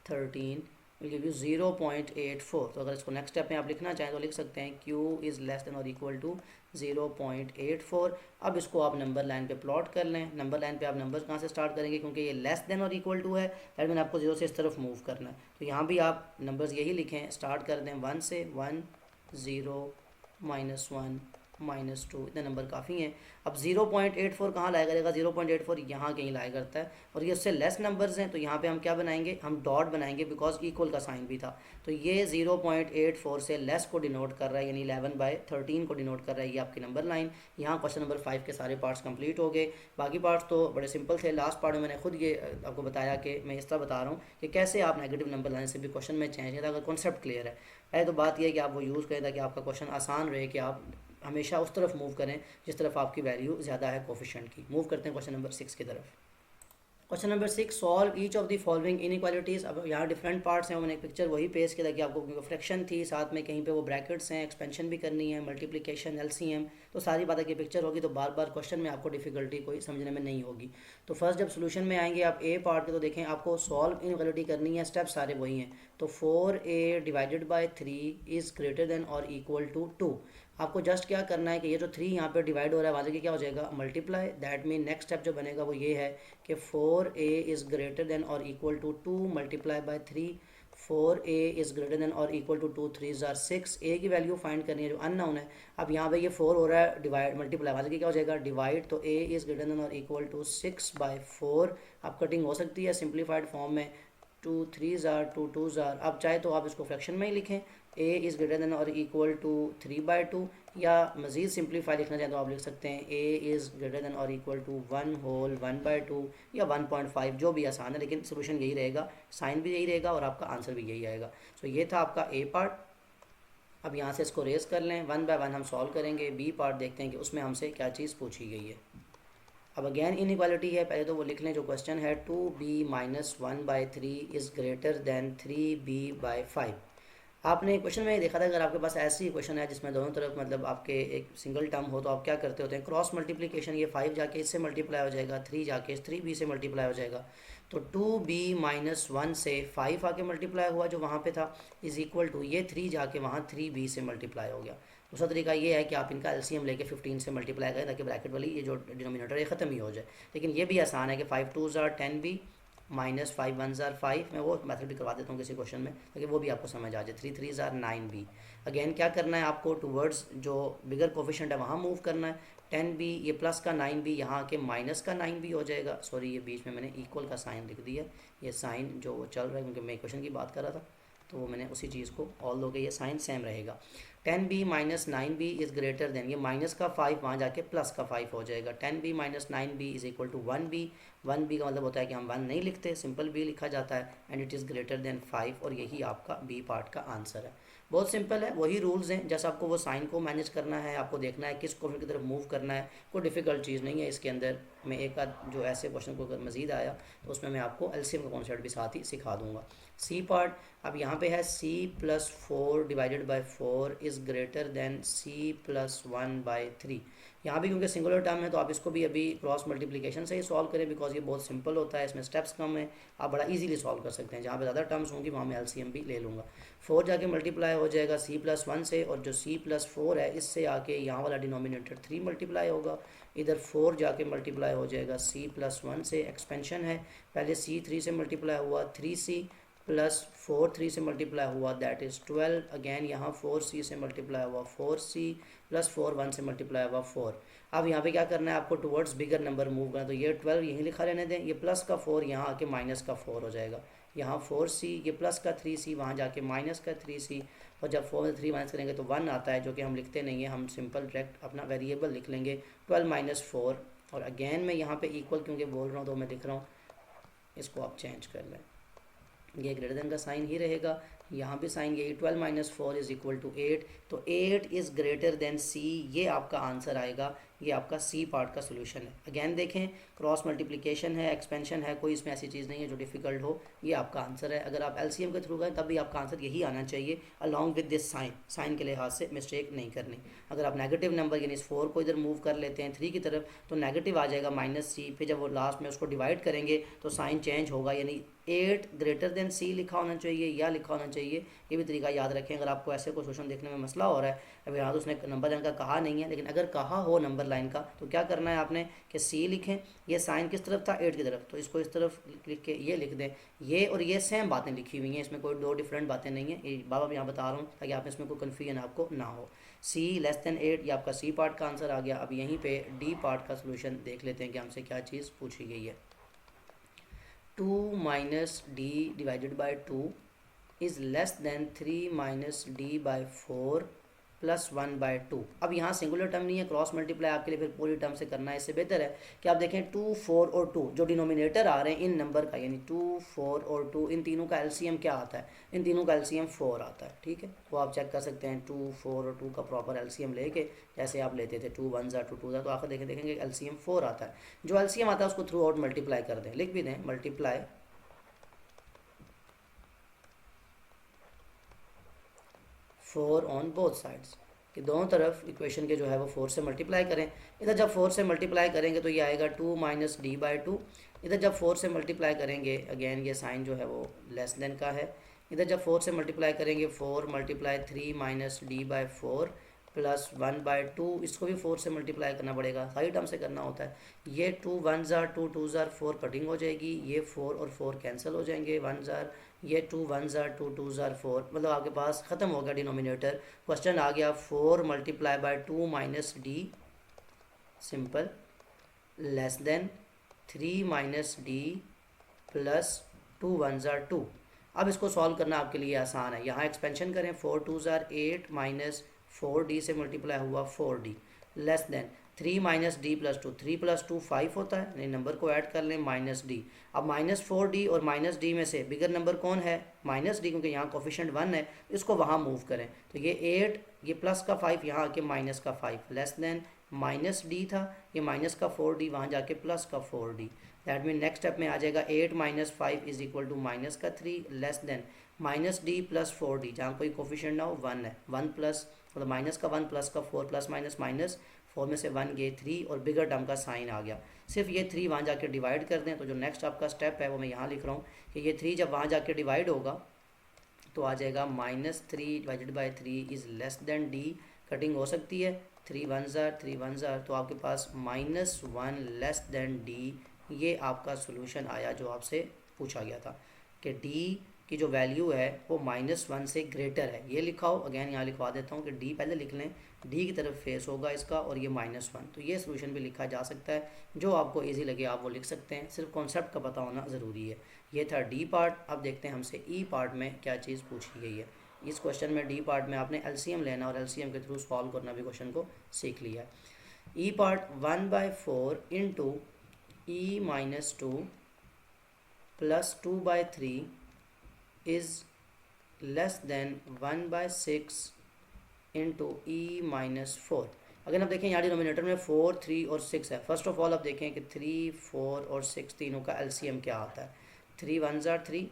13 will give you 0.84। तो अगर इसको नेक्स्ट स्टेप में आप लिखना चाहें तो लिख सकते हैं q इज़ लेस देन और इक्वल टू 0.84। अब इसको आप नंबर लाइन पे प्लॉट कर लें। नंबर लाइन पे आप नंबर्स कहाँ से स्टार्ट करेंगे, क्योंकि ये लेस देन और इक्वल टू है, दैट मीन आपको 0 से इस तरफ मूव करना है। तो यहाँ भी आप नंबर्स यही लिखें, स्टार्ट कर दें 1 से, 1 0 -1 -2, इतने नंबर काफ़ी हैं। अब 0.84 कहाँ लाया करेगा, 0.84 यहाँ कहीं लाया करता है, और ये उससे लेस नंबर्स हैं तो यहाँ पे हम क्या बनाएंगे, हम डॉट बनाएंगे, बिकॉज इक्वल का साइन भी था। तो ये 0.84 से लेस को डिनोट कर रहा है, यानी 11/13 को डिनोट कर रहा है, ये आपकी नंबर लाइन। यहाँ क्वेश्चन नंबर 5 के सारे पार्ट्स कंप्लीट हो गए। बाकी पार्ट्स तो बड़े सिंपल थे। लास्ट पार्ट में मैंने खुद ये आपको बताया कि मैं इस तरह बता रहा हूँ कि कैसे आप नेगेटिव नंबर लाने से भी क्वेश्चन में चेंज है, अगर कॉन्सेप्ट क्लियर है। पहले तो बात यह है कि आप वो यूज़ करें ताकि आपका क्वेश्चन आसान रहे, कि आप हमेशा उस तरफ मूव करें जिस तरफ आपकी वैल्यू ज़्यादा है कोफिशिएंट की। मूव करते हैं क्वेश्चन नंबर 6 की तरफ। Question number 6, solve each of the following inequalities. अब यहाँ डिफरेंट पार्ट्स हैं, मैंने एक पिक्चर वही पेश किया कि आपको, क्योंकि फ्रैक्शन थी साथ में, कहीं पे वो ब्रैकेट्स हैं, एक्सपेंशन भी करनी है, मल्टीप्लिकेशन, एलसीएम, तो सारी बातें की पिक्चर होगी, तो बार बार क्वेश्चन में आपको डिफिकल्टी कोई समझने में नहीं होगी। तो फर्स्ट जब सोल्यूशन में आएंगे आप ए पार्ट के, तो देखें आपको सॉल्व इनइक्वालिटी करनी है, स्टेप सारे वही हैं। तो 4a divided by 3 is greater than और इक्वल टू 2। आपको जस्ट क्या करना है कि ये जो 3 यहाँ पे डिवाइड हो रहा है वहाँ से क्या हो जाएगा, multiply. That mean next step जो बनेगा वो ये है कि 4a इज़ ग्रेटर देन और equal to 2 multiply by 3। 4a is greater than और इक्वल टू 2 3 जार 6। a की वैल्यू फाइंड करनी है जो अननोन है। अब यहाँ पे ये 4 हो रहा है डिवाइड, मल्टीप्लाई, वहाँ से क्या हो जाएगा, डिवाइड। तो a इज़ ग्रेटर देन और इक्वल टू 6 बाई 4। अब कटिंग हो सकती है सिंप्लीफाइड फॉर्म में, 2 3 जार 2 2 जार। अब चाहे तो आप इसको फ्रैक्शन में ही लिखें, a इज़ ग्रेटर देन और इक्वल टू 3/2, या मज़ीद सिंप्लीफाई लिखना चाहें तो आप लिख सकते हैं a इज़ ग्रेटर देन और इक्वल टू 1 होल 1/2 या 1.5, जो भी आसान है, लेकिन सोल्यूशन यही रहेगा, साइन भी यही रहेगा और आपका आंसर भी यही आएगा। सो ये था आपका ए पार्ट। अब यहाँ से इसको रेस कर लें, 1 बाय 1 हम सॉल्व करेंगे। बी पार्ट देखते हैं कि उसमें हमसे क्या चीज़ पूछी गई है। अब अगेन इनइक्वालिटी है, पहले तो वो लिख लें जो क्वेश्चन है, 2b-1/3 is greater than 3b/5। आपने क्वेश्चन में देखा था, अगर आपके पास ऐसी क्वेश्चन है जिसमें दोनों तरफ मतलब आपके एक सिंगल टर्म हो, तो आप क्या करते होते हैं, क्रॉस मल्टीप्लिकेशन। ये 5 जाके इससे मल्टीप्लाई हो जाएगा, 3 जाके 3b से मल्टीप्लाई हो जाएगा। तो 2b-1 से 5 आके मल्टीप्लाई हुआ जो वहाँ पे था, इज़ इक्वल टू ये 3 जाके वहाँ 3b से मल्टीप्लाई हो गया। दूसरा तरीका ये है कि आप इनका एलसीएम लेके 15 से मल्टीप्लाई करें, ताकि ब्रैकेट वाली ये जो डिनोमिनेटर है ख़त्म ही हो जाए। लेकिन ये भी आसान है कि 5 2 ज़ार 10b माइनस 5 1 ज़ार 5। मैं वो मेथड भी करवा देता हूँ किसी क्वेश्चन में, ताकि वो भी आपको समझ आ जाए। 3 3 ज़ार 9b। अगेन क्या करना है आपको, टूवर्ड्स जो बिगर कोफिशिएंट है वहाँ मूव करना है। 10b ये प्लस का 9b यहाँ के माइनस का 9b हो जाएगा। सॉरी, ये बीच में मैंने इक्वल का साइन लिख दिया, ये साइन जो चल रहा है, क्योंकि मैं क्वेश्चन की बात कर रहा था, तो वो मैंने उसी चीज़ को, ऑल दो के ये साइन सेम रहेगा। 10b-9b इज़ ग्रेटर देन, ये माइनस का 5 वहाँ जाके प्लस का 5 हो जाएगा। 10b-9b is equal to 1b। 1b का मतलब होता है कि हम 1 नहीं लिखते, सिंपल b लिखा जाता है, and it is greater then 5। और यही आपका बी पार्ट का आंसर है। बहुत सिंपल है, वही रूल्स हैं, जैसा आपको वो साइन को मैनेज करना है, आपको देखना है किस कोफिशिएंट की तरफ मूव करना है। कोई डिफ़िकल्ट चीज़ नहीं है इसके अंदर। मैं एक आध जो ऐसे क्वेश्चन को अगर मज़ीद आया तो उसमें मैं आपको एलसीएम का कॉन्सेप्ट भी साथ ही सिखा दूंगा। सी पार्ट, अब यहाँ पे है c+4 divided by 4 is greater then c+1/3। यहाँ भी क्योंकि सिंगुलर टर्म है तो आप इसको भी अभी क्रॉस मल्टीप्लिकेशन से ही सॉल्व करें, बिकॉज ये बहुत सिंपल होता है, इसमें स्टेप्स कम है, आप बड़ा इजीली सॉल्व कर सकते हैं। जहाँ पे ज़्यादा टर्म्स होंगी वहाँ मैं एलसीएम भी ले लूँगा। 4 जाके मल्टीप्लाई हो जाएगा c+1 से, और जो c+4 है इससे आके यहाँ वाला डिनोमिनेटर 3 मल्टीप्लाई होगा। इधर 4 जाके मल्टीप्लाई हो जाएगा c+1 से, एक्सपेंशन है, पहले c 3 से मल्टीप्लाई हुआ 3c प्लस 4 3 से मल्टीप्लाई हुआ, दैट इज़ 12। अगेन यहाँ 4c से मल्टीप्लाई हुआ 4c प्लस 4 1 से मल्टीप्लाई हुआ 4। अब यहाँ पे क्या करना है आपको, टुवर्ड्स बिगर नंबर मूव करना है। तो ये 12 यहीं लिखा रहने दें, ये प्लस का 4 यहाँ आके माइनस का 4 हो जाएगा। यहाँ 4c, ये प्लस का 3c, वहाँ जाके माइनस का 3c, और जब 4 में 3 माइनस करेंगे तो 1 आता है, जो कि हम लिखते नहीं है, हम सिंपल डायरेक्ट अपना वेरिएबल लिख लेंगे 12 - 4। और अगेन मैं यहाँ पे इक्वल क्योंकि बोल रहा हूँ तो मैं लिख रहा हूँ, इसको आप चेंज कर लें, ये ग्रेटर देन का साइन ही रहेगा, यहाँ भी साइन यही, 12 - 4 इज़ इक्वल टू 8। तो 8 इज़ ग्रेटर देन सी, ये आपका आंसर आएगा। ये आपका सी पार्ट का सोल्यूशन है। अगेन देखें, क्रॉस मल्टीप्लिकेशन है, एक्सपेंशन है, कोई इसमें ऐसी चीज़ नहीं है जो डिफ़िकल्ट हो, ये आपका आंसर है। अगर आप एलसीएम के थ्रू गए तब भी आपका आंसर यही आना चाहिए, along with this sign. Sign के लिहाज से मिस्टेक नहीं करनी। अगर आप नेगेटिव नंबर यानी इस 4 को इधर मूव कर लेते हैं 3 की तरफ, तो नेगेटिव आ जाएगा -c, फिर जब वो लास्ट में उसको डिवाइड करेंगे तो साइन चेंज होगा, यानी 8 ग्रेटर देन सी लिखा होना चाहिए या लिखा होना चाहिए। ये भी तरीका याद रखें। अगर आपको ऐसे कोई क्वेश्चन देखने में मसला हो रहा है, अभी यहाँ तो उसने नंबर लाइन का कहा नहीं है, लेकिन अगर कहा हो नंबर लाइन का, तो क्या करना है आपने कि सी लिखें। ये साइन किस तरफ था, 8 की तरफ, तो इसको इस तरफ लिख के ये लिख दें। ये और ये सेम बातें लिखी हुई हैं, इसमें कोई दो डिफरेंट बातें नहीं है। ये बाबा यहाँ बता रहा हूँ ताकि आप इसमें कोई कन्फ्यूजन आपको ना हो। c <8, ये आपका सी पार्ट का आंसर आ गया। अब यहीं पे डी पार्ट का सोल्यूशन देख लेते हैं कि हमसे क्या चीज़ पूछी गई है। 2 - d divided by 2 is less than 3 - d/4 plus 1/2। अब यहाँ सिंगुलर टर्म नहीं है, क्रॉस मल्टीप्लाई आपके लिए फिर पूरी टर्म से करना है। इससे बेहतर है कि आप देखें 2, 4 और 2 जो डिनोमिनेटर आ रहे हैं इन नंबर का, यानी 2, 4 और 2, इन तीनों का एलसीएम क्या आता है, इन तीनों का एलसीएम 4 आता है। ठीक है, वो आप चेक कर सकते हैं 2, 4 और 2 का प्रॉपर एलसीएम लेके, जैसे आप लेते थे 2 1 2 2 तो आखिर देखेंगे एलसीएम 4 आता है। जो एलसीएम आता है उसको थ्रू आउट मल्टीप्लाई कर दें, लिख भी दें मल्टीप्लाई 4 ऑन बोथ साइड्स, कि दोनों तरफ इक्वेशन के जो है वो 4 से मल्टीप्लाई करें। इधर जब 4 से मल्टीप्लाई करेंगे तो ये आएगा 2 माइनस d/2। इधर जब 4 से मल्टीप्लाई करेंगे, अगेन ये साइन जो है वो लेस देन का है। इधर जब 4 से मल्टीप्लाई करेंगे 4 मल्टीप्लाई 3 माइनस d/4 प्लस 1/2, इसको भी 4 से मल्टीप्लाई करना पड़ेगा, सारी टर्म से करना होता है। ये 2 1 जार 2 2 जार 4 कटिंग हो जाएगी, ये 4 और 4 कैंसिल हो जाएंगे, 1 जार, ये 2 1 जार 2 2 जार 4, मतलब आपके पास ख़त्म हो गया डिनोमिनेटर। क्वेश्चन आ गया 4 multiply by 2 minus D simple less than 3 minus D plus 2 1 jar 2। अब इसको सॉल्व करना आपके लिए आसान है, यहाँ एक्सपेंशन करें, 4 2 जार 8 माइनस 4d से मल्टीप्लाई हुआ 4d less than 3 minus D plus 2, 3 plus 2 5 होता है, नहीं नंबर को ऐड कर लें माइनस डी। अब माइनस 4d और माइनस डी में से बिगर नंबर कौन है, माइनस डी, क्योंकि यहाँ कोफिशिएंट 1 है, इसको वहाँ मूव करें। तो ये 8, ये प्लस का 5, यहाँ आके माइनस का 5 लेस देन माइनस डी था, ये माइनस का 4d, वहाँ जाके प्लस का 4d। That mean next step में आ जाएगा 8 minus 5 is equal to minus का 3 less than minus D plus 4d, जहाँ कोई कोफिशिएंट ना हो 1 है, 1 प्लस मतलब माइनस का 1 प्लस का 4 प्लस माइनस माइनस 4 में से 1 ये 3 और बिगर टर्म का साइन आ गया। सिर्फ ये 3 वहाँ जाके डिवाइड कर दें, तो जो नेक्स्ट आपका स्टेप है वो मैं यहाँ लिख रहा हूँ कि ये 3 जब वहाँ जाके डिवाइड होगा तो आ जाएगा minus 3 divided by 3 is less then D, cutting हो सकती है, 3 1 जार 3 1 जार, तो आपके पास माइनस 1 लेस देन डी। ये आपका सोल्यूशन आया जो आपसे पूछा गया था कि डी की जो वैल्यू है वो -1 से ग्रेटर है। ये लिखाओ, अगेन यहाँ लिखवा देता हूँ कि डी पहले लिख लें, डी की तरफ फेस होगा इसका और ये -1, तो ये सोल्यूशन भी लिखा जा सकता है। जो आपको इजी लगे आप वो लिख सकते हैं, सिर्फ कॉन्सेप्ट का पता होना ज़रूरी है। ये था डी पार्ट। अब देखते हैं हमसे ई पार्ट में क्या चीज़ पूछी गई है। इस क्वेश्चन में डी पार्ट में आपने एलसीएम लेना और एलसीएम के थ्रू सॉल्व करना भी क्वेश्चन को सीख लिया है। E part 1/4 into e-2 plus 2/3 is less than 1/6 into e-4। अगर आप देखें यहाँ डिनोमिनेटर में 4 3 और 6 है। फर्स्ट ऑफ ऑल आप देखें कि 3 4 और 6 तीनों का एलसीएम क्या आता है, 3 1 जार 3,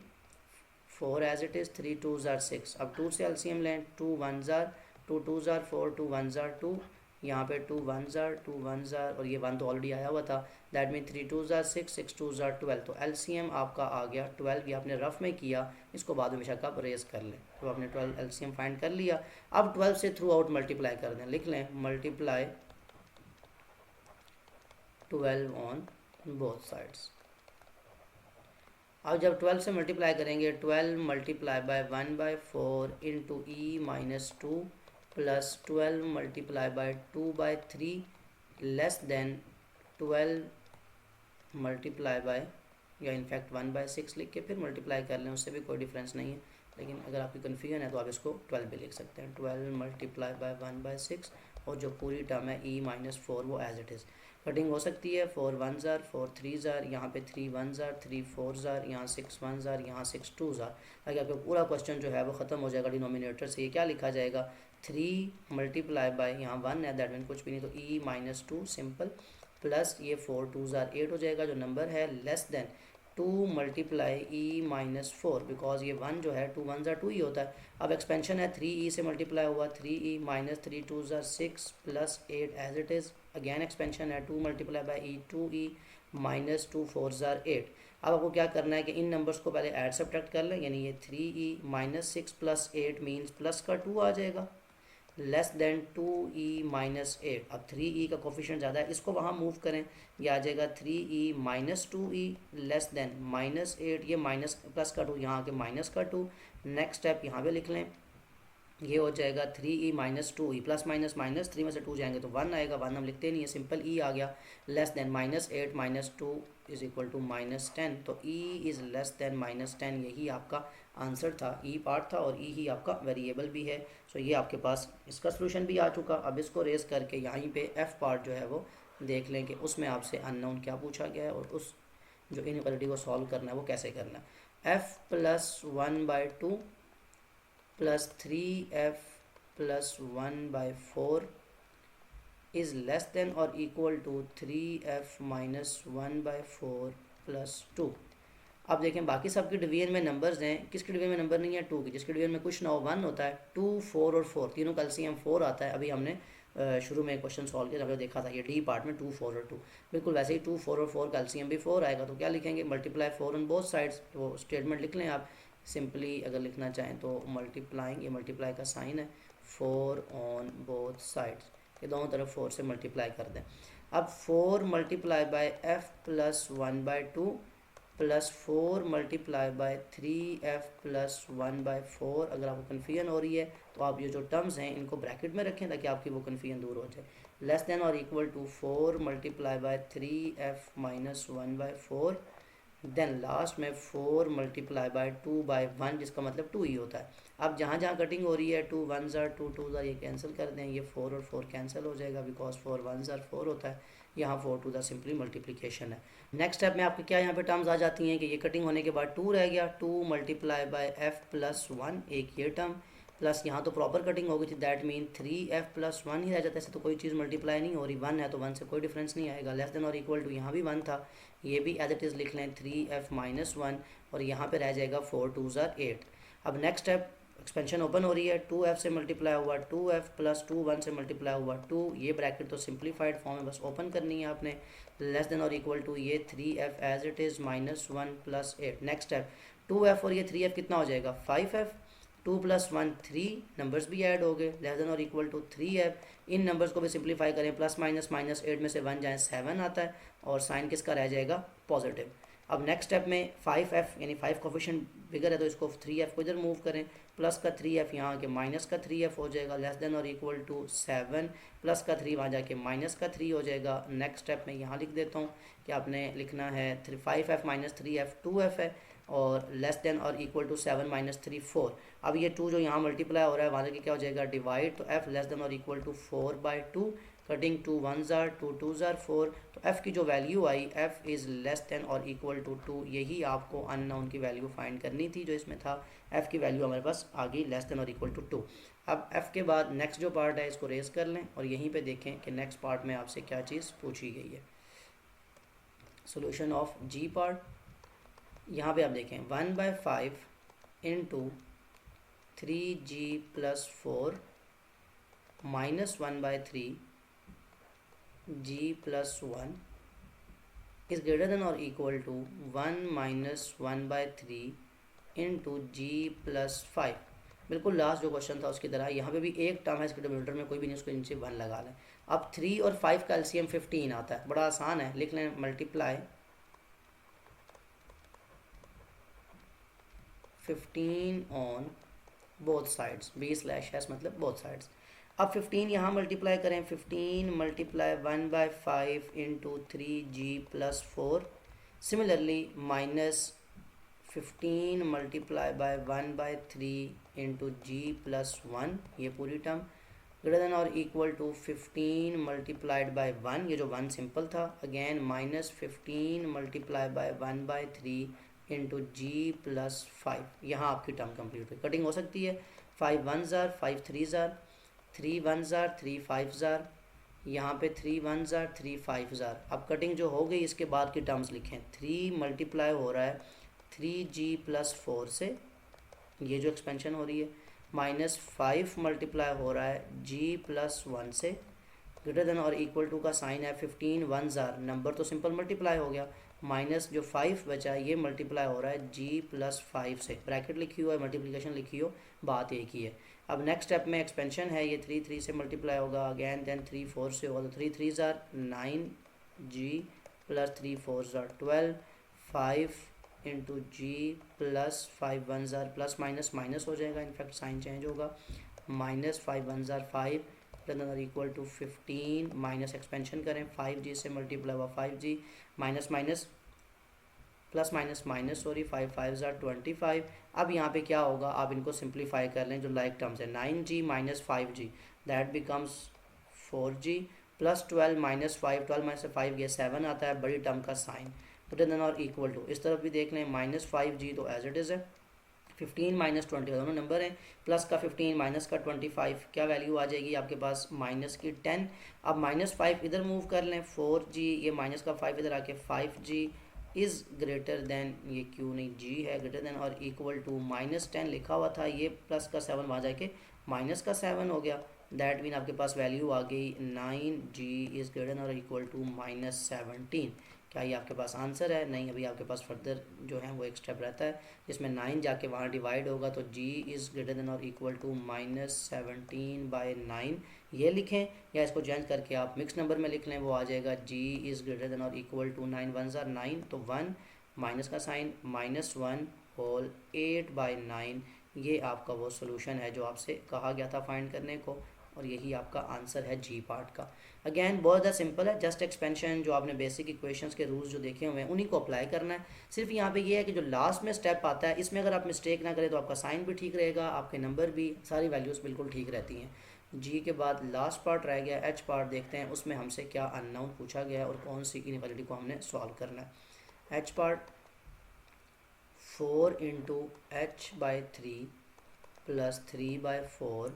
4 एज इट इज़, 3 2 जार 6। अब 2 से एलसीएम लें, 2 1 जार 2 2 जार 4, 2 1 जार 2, यहाँ पे 2 1 जार 2 1 जार और ये 1 तो ऑलरेडी आया हुआ था। दैट मीन 3 2 जार 6 6 2 जार 12, तो एलसीएम आपका आ गया 12। ये आपने रफ में किया, इसको बाद में बेशक आप रेस कर लें। तो आपने 12 एलसीएम फाइंड कर लिया। अब 12 से थ्रू आउट मल्टीप्लाई कर दें, लिख लें मल्टीप्लाई 12 ऑन बोथ साइड्स। अब जब 12 से मल्टीप्लाई करेंगे, 12 multiply by 1/4 into e-2 plus 12 multiply by 2/3 less than 12 multiply by, या इनफैक्ट 1/6 लिख के फिर मल्टीप्लाई कर लें, उससे भी कोई डिफरेंस नहीं है। लेकिन अगर आपकी कन्फ्यूजन है तो आप इसको 12 भी लिख सकते हैं। 12 मल्टीप्लाई बाय 1/6 और जो पूरी टर्म है e-4 वो एज इट इज़। कटिंग हो सकती है, 4 1 जार 4 3 जार, यहाँ पे 3 1 जार 3 4 जार, यहाँ 6 1 जार, यहाँ 6 2 जार, ताकि आपका पूरा क्वेश्चन जो है वो ख़त्म हो जाएगा डिनोमिनेटर से। ये क्या लिखा जाएगा, 3 मल्टीप्लाई बाय, यहाँ 1 है दैट मीन कुछ भी नहीं, तो e-2 सिंपल प्लस ये 4 2 जार 8 हो जाएगा जो नंबर है, less than 2 multiply e-4, because ये 1 जो है 2 1 जार 2 ही होता है। अब एक्सपेंशन है 3e से मल्टीप्लाई हुआ, 3e माइनस 3 2 जार 6 plus 8 as it is. Again expansion है 2 multiply by e 2e minus 2 4 जार 8। अब आपको क्या करना है कि इन नंबर्स को पहले ऐड सब्ट्रैक्ट कर लें, यानी ये 3e minus 6 plus 8 means plus का 2 आ जाएगा, लेस देन 2e-8। अब 3e का कोफिशिएंट ज़्यादा है, इसको वहाँ मूव करें, ये आ जाएगा 3e minus 2e less than -8, ये माइनस प्लस का 2, यहाँ आके माइनस का 2। नेक्स्ट स्टेप यहाँ पे लिख लें, ये हो जाएगा 3e-2e प्लस माइनस माइनस 3 में से 2 जाएंगे तो 1 आएगा, 1 हम लिखते नहीं है, सिंपल e आ गया। Less than -8 - 2 is equal to -10, तो e इज़ लेस देन -10, यही आपका आंसर था, e पार्ट था और e ही आपका वेरिएबल भी है। सो ये आपके पास इसका सोल्यूशन भी आ चुका। अब इसको रेस करके यहीं पे f पार्ट जो है वो देख लें कि उसमें आपसे अननोन क्या पूछा गया है और उस जो इनइक्वालिटी को सॉल्व करना है वो कैसे करना है। f + 1/2 plus 3f plus 1/4 is less than और equal to 3f minus 1/4 plus 2। अब देखें बाकी सबके डिवीजन में नंबर्स हैं, किसके डिवीजन में नंबर नहीं है 2 की, जिसके डिवीजन में कुछ ना हो 1 होता है, 2 4 और 4 तीनों का एलसीएम 4 आता है। अभी हमने शुरू में क्वेश्चन सॉल्व किया, हमने देखा था ये डी पार्ट में 2 4 और 2, बिल्कुल वैसे ही 2 4 और 4 का एलसीएम भी 4 आएगा। तो क्या लिखेंगे, मल्टीप्लाई 4 ऑन बोथ साइड्स, वो स्टेटमेंट लिख लें आप सिंपली। अगर लिखना चाहें तो मल्टीप्लाइंग, ये मल्टीप्लाई का साइन है, 4 ऑन बोथ साइड्स, ये दोनों तरफ 4 से मल्टीप्लाई कर दें। अब 4 multiply bye f plus 1/2 plus 4 multiply by 3f plus 1/4। अगर आपको कन्फ्यूजन हो रही है तो आप ये जो टर्म्स हैं इनको ब्रैकेट में रखें ताकि आपकी वो कन्फ्यूजन दूर हो जाए। लेस देन और equal to 4 multiply by 3f minus 1/4, then last में 4 मल्टीप्लाई बाय 2/1, जिसका मतलब 2 ही होता है। अब जहाँ जहाँ कटिंग हो रही है 2 1s are 2 2s are, ये कैंसिल कर दें, ये 4 और 4 कैंसिल हो जाएगा बिकॉज 4 1s are 4 होता है, यहाँ 4 2s सिंपली मल्टीप्लिकेशन है। नेक्स्ट स्टेप में आपके क्या यहाँ पे टर्म्स आ जाती हैं कि ये कटिंग होने के बाद 2 रह गया, 2 मल्टीप्लाई बाय f प्लस 1, एक ये टर्म, प्लस यहाँ तो प्रॉपर कटिंग हो गई थी, दैट मीन 3f प्लस 1 ही रह जाता है, ऐसे तो कोई चीज़ मल्टीप्लाई नहीं हो रही, 1 है तो 1 से कोई डिफरेंस नहीं आएगा। लेस देन और इक्वल टू, यहाँ भी 1 था, ये भी एज इट इज़ लिख लें 3f माइनस 1, और यहाँ पे रह जाएगा 4 2s are 8। अब नेक्स्ट स्टेप, एक्सपेंशन ओपन हो रही है, 2f से मल्टीप्लाई हुआ 2f प्लस 2 1 से मल्टीप्लाई हुआ 2, ये ब्रैकेट तो सिंप्लीफाइड फॉर्म में बस ओपन करनी है आपने। लेस देन और इक्वल टू ये 3f as it is minus 1 plus 8। Next step, 2f और ये 3f कितना हो जाएगा 5f, 2 + 1 3, नंबर्स भी ऐड हो गए, लेस देन और इक्वल टू 3f। इन नंबर्स को भी सिंप्लीफाई करें, प्लस माइनस माइनस 8 में से 1 जाए 7 आता है, और साइन किसका रह जाएगा पॉजिटिव। अब नेक्स्ट स्टेप में 5f यानी 5 कोफिशिएंट बिगर है तो इसको 3f को इधर मूव करें, प्लस का 3f यहाँ के माइनस का 3f हो जाएगा, लेस देन और इक्वल टू 7, प्लस का 3 वहाँ जाके माइनस का 3 हो जाएगा। नेक्स्ट स्टेप में यहाँ लिख देता हूँ कि आपने लिखना है 5f माइनस 3f 2f है, और लेस देन और इक्वल टू 7 माइनस 3 4। अब ये 2 जो यहाँ मल्टीप्लाई हो रहा है वहाँ के क्या हो जाएगा डिवाइड, तो f लेस देन और equal to 4/2, cutting 2 1s are 2 2s are 4, तो f की जो value I f is less than और इक्वल टू 2, यही आपको अननोन की वैल्यू फाइंड करनी थी जो इसमें था। f की वैल्यू हमारे पास आ गई लेस देन और इक्वल टू 2। अब f के बाद नेक्स्ट जो पार्ट है इसको रेस कर लें और यहीं पे देखें कि नेक्स्ट पार्ट में आपसे क्या चीज़ पूछी गई है। सोल्यूशन ऑफ g पार्ट, यहाँ पे आप देखें 1/5 into 3g plus 4 minus 1/3 g plus 1 is greater than और equal to 1 minus 1/3 into g plus 5। बिल्कुल लास्ट जो क्वेश्चन था उसकी तरह यहाँ पे भी एक टर्म है इसके डिनोमिनेटर में, कोई भी नहीं, उसको नीचे 1 लगा लें। अब 3 और 5 का एलसीएम 15 आता है, बड़ा आसान है, लिख लें multiply 15 on both sides, b/s मतलब बोथ साइड्स। अब 15 यहाँ मल्टीप्लाई करें, 15 multiply 1/5 into 3g plus 4, similarly minus 15 multiply by 1/3 into g plus 1, ये पूरी टर्म, ग्रेटर देन और इक्वल टू 15 मल्टीप्लाइड बाय 1, ये जो 1 सिंपल था, again minus 15 multiply by 1/3 into g plus 5। यहाँ आपकी टर्म कंप्लीट हुई। कटिंग हो सकती है, 5 1s are 5 3s are, 3 1s are 3 5s are, यहाँ पे 3 1s are 3 5s are। अब कटिंग जो हो गई इसके बाद की टर्म्स लिखें, 3 मल्टीप्लाई हो रहा है 3g प्लस 4 से, ये जो एक्सपेंशन हो रही है, माइनस 5 मल्टीप्लाई हो रहा है g प्लस 1 से, ग्रेटर देन और इक्वल टू का साइन है 15 1s are, नंबर तो सिंपल मल्टीप्लाई हो गया, माइनस जो 5 बचा है ये मल्टीप्लाई हो रहा है g प्लस 5 से, ब्रैकेट लिखी हो है मल्टीप्लिकेशन लिखी हो, बात एक ही है। अब नेक्स्ट स्टेप में एक्सपेंशन है, ये 3 3 से मल्टीप्लाई होगा अगैन, देन 3 4 से होगा, तो 3 3s are 9g plus 3 4s are 12, 5 into g plus 5 1s are, plus minus minus हो जाएगा, इनफैक्ट साइन चेंज होगा, माइनस 5 वन ज़ार 5 greater equal to 15 minus expansion करें 5g से मल्टीप्लाई हुआ 5g minus minus plus minus minus sorry 5 5 ज़ार 25। अब यहाँ पे क्या होगा, आप इनको सिंप्लीफाई कर लें जो लाइक टर्म्स है 9g minus 5g that becomes 4g plus 12 minus 5 12 minus 5 ये 7 आता है बड़ी टर्म का साइन ग्रेटर देन और इक्वल टू। इस तरफ भी देख लें माइनस 5g तो एज इट इज़ है 15 माइनस 20 दोनों नंबर हैं प्लस का 15 माइनस का 25 क्या वैल्यू आ जाएगी आपके पास माइनस की 10। अब माइनस 5 इधर मूव कर लें 4g ये माइनस का 5 इधर आके 5g इज़ ग्रेटर देन ये क्यों नहीं g है ग्रेटर देन और इक्वल टू माइनस 10 लिखा हुआ था ये प्लस का 7 वहाँ जाके माइनस का 7 हो गया दैट मीन आपके पास वैल्यू आ गई 9g इज़ ग्रेटर देन और इक्वल टू माइनस 17। क्या ये आपके पास आंसर है? नहीं, अभी आपके पास फर्दर जो है वो एक स्टेप रहता है जिसमें 9 जाके वहाँ डिवाइड होगा तो g इज़ ग्रेटर देन और इक्वल टू माइनस 17/9 ये लिखें या इसको चेंज करके आप मिक्स नंबर में लिख लें वो आ जाएगा g इज़ ग्रेटर देन और इक्वल टू 9 वन ज़ार 9 तो 1 माइनस का साइन माइनस 1 होल 8/9 ये आपका वो सोल्यूशन है जो आपसे कहा गया था फाइंड करने को और यही आपका आंसर है जी पार्ट का। अगेन बहुत ज़्यादा सिंपल है, जस्ट एक्सपेंशन जो आपने बेसिक इक्वेशंस के रूल्स जो देखे हुए हैं उन्हीं को अप्लाई करना है। सिर्फ यहाँ पे ये है कि जो लास्ट में स्टेप आता है इसमें अगर आप मिस्टेक ना करें तो आपका साइन भी ठीक रहेगा, आपके नंबर भी सारी वैल्यूज़ बिल्कुल ठीक रहती हैं। जी के बाद लास्ट पार्ट रह गया एच पार्ट, देखते हैं उसमें हमसे क्या अननोन पूछा गया है और कौन सी इनइक्वालिटी को हमने सॉल्व करना है। H part 4 into h/3 plus 3/4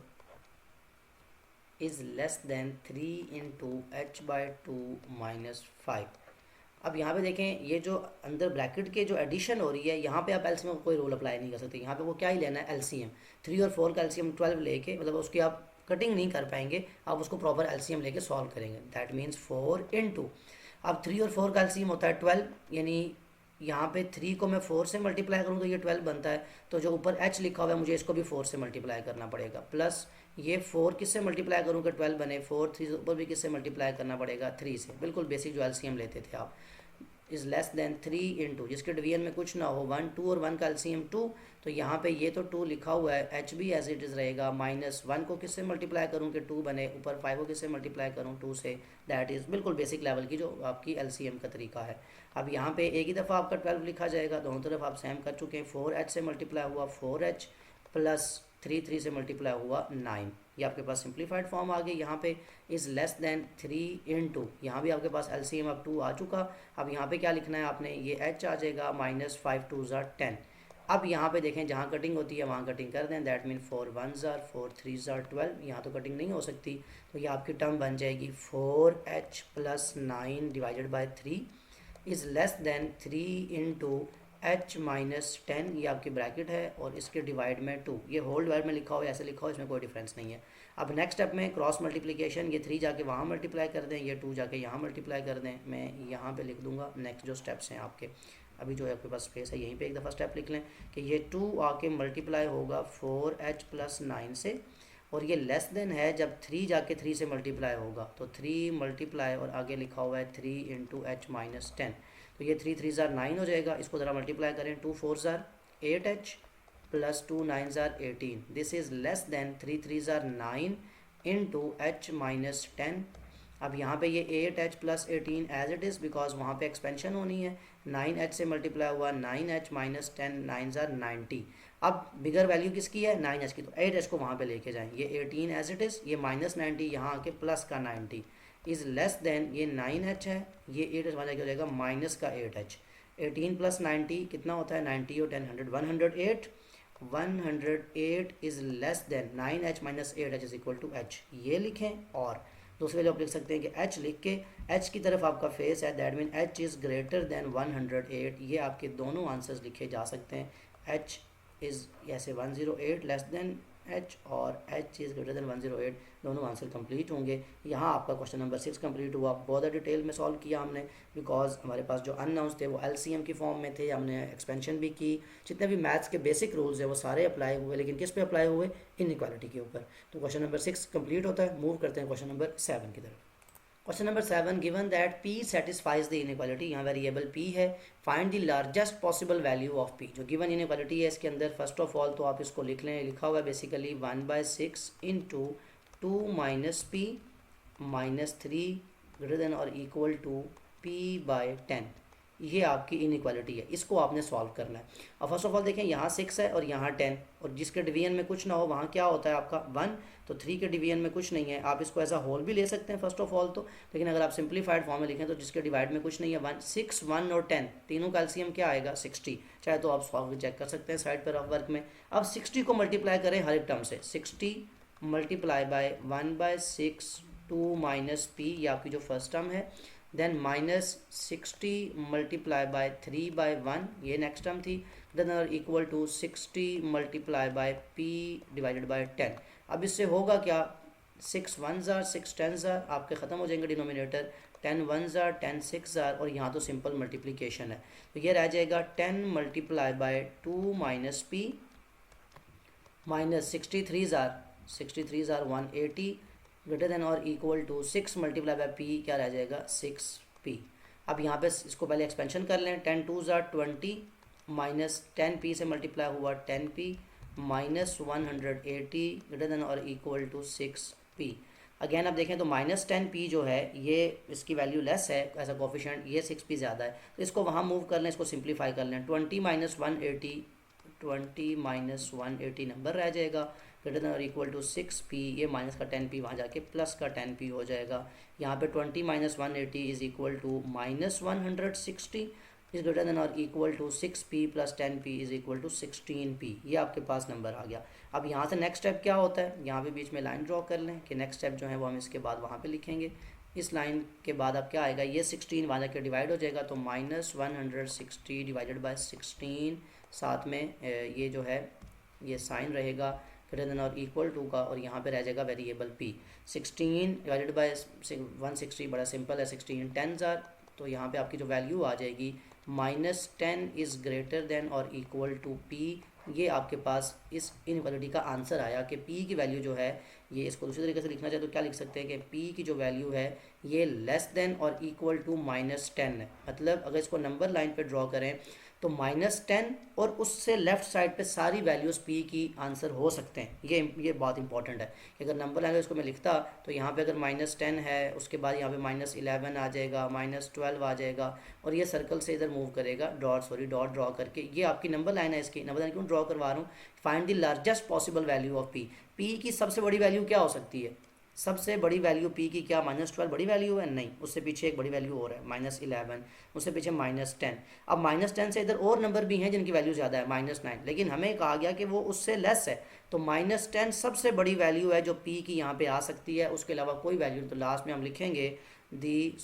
is less than 3 into h/2 minus 5। अब यहाँ पे देखें ये जो अंदर ब्रैकेट के जो एडिशन हो रही है यहाँ पे आप एलसीएम का कोई रूल अप्लाई नहीं कर सकते। यहाँ पे वो क्या ही लेना है एलसीएम 3 और 4 का एलसीएम 12 लेके मतलब उसकी आप कटिंग नहीं कर पाएंगे, आप उसको प्रॉपर एलसीएम लेके सॉल्व करेंगे। दैट मीन्स 4 इंटू अब 3 और 4 का एलसीएम होता है 12 यानी यहाँ पे 3 को मैं 4 से मल्टीप्लाई करूँ तो ये 12 बनता है तो जो ऊपर h लिखा हुआ है मुझे इसको भी 4 से मल्टीप्लाई करना पड़ेगा प्लस ये 4 किससे मल्टीप्लाई करूँ कि 12 बने 4 3 ऊपर भी किससे मल्टीप्लाई करना पड़ेगा 3 से, बिल्कुल बेसिक जो एलसीएम लेते थे आप। इज़ लेस दैन 3 इंटू जिसके डिवीजन में कुछ ना हो 1 2 और 1 का एलसीएम 2 तो यहाँ पे ये तो 2 लिखा हुआ है एच भी एज इट इज़ रहेगा माइनस 1 को किससे मल्टीप्लाई करूँ कि 2 बने ऊपर 5 को किससे मल्टीप्लाई करूँ 2 से। दैट इज़ बिल्कुल बेसिक लेवल की जो आपकी एलसीएम का तरीका है। अब यहाँ पे एक ही दफ़ा आपका 12 लिखा जाएगा, दोनों तरफ आप सेम कर चुके हैं। 4h से मल्टीप्लाई हुआ 4h प्लस 3 से मल्टीप्लाई हुआ 9 ये आपके पास सिंप्लीफाइड फॉर्म आ गई। यहाँ पे इज़ लेस दैन 3 इंटू यहाँ भी आपके पास एलसीएम अब 2 आ चुका। अब यहाँ पे क्या लिखना है आपने ये h आ जाएगा माइनस 5 2 ज़ार 10। अब यहाँ पे देखें जहाँ कटिंग होती है वहाँ कटिंग कर दें दैट मीन 4 1 ज़ार 4 3 ज़ार 12 यहाँ तो कटिंग नहीं हो सकती तो ये आपकी टर्म बन जाएगी 4h plus 9 divided by 3 is less than 3 into h minus 10 ये आपकी ब्रैकेट है और इसके डिवाइड में 2 ये होल डिवाइड में लिखा हो ऐसे लिखा हो इसमें कोई डिफरेंस नहीं है। अब नेक्स्ट स्टेप में क्रॉस मल्टीप्लिकेशन ये 3 जाके वहाँ मल्टीप्लाई कर दें ये 2 जाके यहाँ मल्टीप्लाई कर दें। मैं यहाँ पे लिख दूँगा नेक्स्ट जो स्टेप्स हैं आपके अभी जो है आपके पास स्पेस है यहीं पे एक दफ़ा स्टेप लिख लें कि ये 2 आके मल्टीप्लाई होगा 4h प्लस 9 से और ये लेस देन है जब 3 जाके 3 से मल्टीप्लाई होगा तो 3 मल्टीप्लाई और आगे लिखा हुआ है 3 इंटू h माइनस 10 तो ये 3 3 ज़ार 9 हो जाएगा। इसको ज़रा मल्टीप्लाई करें 2 4 ज़ार 8h प्लस 2 9 ज़ार 18 दिस इज़ लेस दैन 3 3 ज़ार 9 इंटू h माइनस 10। अब यहाँ पे ये 8h plus 18 as it is because वहाँ पे एक्सपेंशन होनी है 9h से मल्टीप्लाई हुआ 9h माइनस 10 9 ज़ार 90। अब बिगर वैल्यू किसकी है 9h की तो 8h को वहाँ पे लेके जाएं ये 18 एज इट इज़ ये माइनस 90 यहाँ आके प्लस का 90 इज़ लेस देन ये 9h है ये 8h वहाँ जाके हो जाएगा माइनस का 8h 18 प्लस 90 कितना होता है 90 और 10 108 is less than 9h minus 8h is equal to h ये लिखें और दूसरे वैल्यू आप लिख सकते हैं कि h लिख के h की तरफ आपका फेस है that mean h is greater then 108 ये आपके दोनों आंसर्स लिखे जा सकते हैं। h इज़ ऐसे 108 लेस देन h और h इज़ ग्रेटर देन 108 दोनों आंसर कंप्लीट होंगे। यहाँ आपका क्वेश्चन नंबर 6 कंप्लीट हुआ। बहुत डिटेल में सॉल्व किया हमने बिकॉज हमारे पास जो अननाउंस थे वो एलसीएम की फॉर्म में थे, हमने एक्सपेंशन भी की, जितने भी मैथ्स के बेसिक रूल्स है वो सारे अप्लाई हुए लेकिन किस पे अप्लाई हुए इनइक्वालिटी के ऊपर। तो क्वेश्चन नंबर 6 कंप्लीट होता है। मूव करते हैं क्वेश्चन नंबर 7 की तरफ। Question number 7, given that p satisfies the inequality, यहाँ वेरिएबल p है, find the largest possible value of p। जो गिवन इनइक्वालिटी है इसके अंदर फर्स्ट ऑफ ऑल तो आप इसको लिख लें, लिखा हुआ है basically 1/6 into 2 minus p minus 3 greater than और इक्वल टू p/10। ये आपकी इनइक्वालिटी है, इसको आपने सॉल्व करना है। अब फर्स्ट ऑफ ऑल देखें, यहाँ 6 है और यहाँ 10, और जिसके डिवीजन में कुछ ना हो वहाँ क्या होता है आपका 1, तो 3 के डिवीजन में कुछ नहीं है। आप इसको एज अ होल भी ले सकते हैं फर्स्ट ऑफ ऑल तो, लेकिन अगर आप सिंप्लीफाइड फॉर्म में लिखें तो जिसके डिवाइड में कुछ नहीं है 1, 6, 1 और 10 तीनों का एलसीएम क्या आएगा 60। चाहे तो आप सॉल्व चेक कर सकते हैं साइड पर ऑफ वर्क में। अब 60 को मल्टीप्लाई करें हर एक टर्म से, 60 मल्टीप्लाई बाय 1/6 2 माइनस p, ये आपकी जो फर्स्ट टर्म है, देन माइनस 60 मल्टीप्लाई बाय 3/1, ये नेक्स्ट टर्म थी, देन और equal to 60 multiply by p divided by 10। अब इससे होगा क्या, 6 1s are 6 10s are, आपके ख़त्म हो जाएंगे denominator, 10 1s are 10 6s are, और यहाँ तो सिंपल मल्टीप्लिकेशन है, तो ये रह जाएगा 10 multiply by 2 minus p minus 63s are 180 greater than और equal to 6 multiply by p, क्या रह जाएगा 6p। अब यहाँ पे इसको पहले एक्सपेंशन कर लें, 10 2s are 20 माइनस 10p से मल्टीप्लाई हुआ 10p माइनस 180 ग्रेटर देन और इक्वल टू 6p। अगेन अब देखें तो माइनस 10p जो है ये इसकी वैल्यू लेस है एज अ कोफिशिएंट, ये 6p ज़्यादा है, तो इसको वहाँ मूव कर लें, इसको सिंप्लीफाई कर लें, 20 माइनस 180 नंबर रह जाएगा, ग्रेटर देन और इक्वल टू 6p, ये माइनस का 10p वहाँ जाके प्लस का 10p हो जाएगा। यहाँ पे 20 minus 180 is equal to minus 160 is greater than और equal to 6p plus 10p is equal to 16p, ये आपके पास नंबर आ गया। अब यहाँ से नेक्स्ट स्टेप क्या होता है, यहाँ पे बीच में लाइन ड्रॉ कर लें कि नेक्स्ट स्टेप जो है वो हम इसके बाद वहाँ पे लिखेंगे। इस लाइन के बाद अब क्या आएगा, ये 16 वहाँ जाके डिवाइड हो जाएगा, तो माइनस 160 डिवाइडेड बाय 16, साथ में ये जो है ये साइन रहेगा ग्रेटर देन और इक्वल टू का, और यहाँ पे रह जाएगा वेरिएबल p। 16 डिवाइडेड बाय 160 बड़ा सिंपल है, 16 10s are, तो यहाँ पे आपकी जो वैल्यू आ जाएगी माइनस 10 इज़ ग्रेटर देन और इक्वल टू p। ये आपके पास इस इनइक्वालिटी का आंसर आया कि p की वैल्यू जो है, ये इसको दूसरी तरीके से लिखना चाहे तो क्या लिख सकते हैं कि p की जो वैल्यू है ये लेस देन और इक्वल टू माइनस 10 है। मतलब अगर इसको नंबर लाइन पे ड्रॉ करें तो माइनस 10 और उससे लेफ़्ट साइड पे सारी वैल्यूज़ p की आंसर हो सकते हैं। ये बात इंपॉर्टेंट है कि अगर नंबर लाइन इसको मैं लिखता तो यहाँ पे अगर माइनस 10 है, उसके बाद यहाँ पे माइनस 11 आ जाएगा, माइनस 12 आ जाएगा, और ये सर्कल से इधर मूव करेगा, डॉट ड्रॉ करके। ये आपकी नंबर लाइन है, इसकी नंबर लाइन क्यों ड्रॉ करवा रहा हूँ, find the largest possible value of p। p की सबसे बड़ी वैल्यू क्या हो सकती है, सबसे बड़ी वैल्यू p की क्या माइनस 12 बड़ी वैल्यू है, नहीं, उससे पीछे एक बड़ी वैल्यू और है माइनस 11, उससे पीछे माइनस 10। अब माइनस 10 से इधर और नंबर भी हैं जिनकी वैल्यू ज़्यादा है, माइनस 9, लेकिन हमें कहा गया कि वो उससे लेस है, तो माइनस 10 सबसे बड़ी वैल्यू है जो p की यहाँ पे आ सकती है, उसके अलावा कोई वैल्यू। तो लास्ट में हम लिखेंगे दी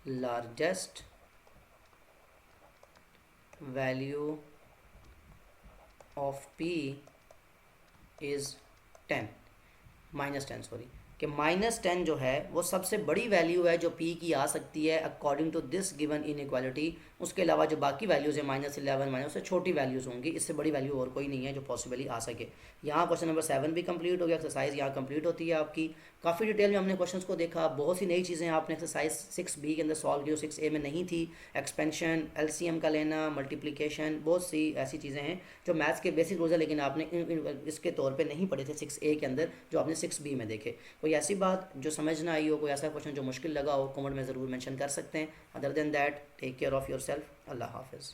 largest value of p is 10 कि माइनस 10 जो है वो सबसे बड़ी वैल्यू है जो p की आ सकती है according to this given inequality. उसके अलावा जो बाकी वैल्यूज़ है माइनस 11 माइनस, उससे छोटी वैल्यूज़ होंगी, इससे बड़ी वैल्यू और कोई नहीं है जो पॉसिबली आ सके। यहाँ क्वेश्चन नंबर 7 भी कंप्लीट हो गया, एक्सरसाइज यहाँ कंप्लीट होती है आपकी। काफ़ी डिटेल में हमने क्वेश्चंस को देखा, बहुत सी नई चीज़ें आपने एक्सरसाइज 6b के अंदर सॉल्व की, 6a में नहीं थी। एक्सपेंशन, LCM का लेना, मल्टीप्लिकेशन, बहुत सी ऐसी चीज़ें हैं जो मैथ्स के बेसिक रूल्स है, लेकिन आपने इसके तौर पे नहीं पढ़े थे 6a के अंदर, जो आपने 6b में देखे। कोई ऐसी बात जो समझ ना आई हो, कोई ऐसा क्वेश्चन जो मुश्किल लगा हो, कमेंट में ज़रूर मेंशन कर सकते हैं। Other than that, take care of your self. अल्लाह हाफिज़।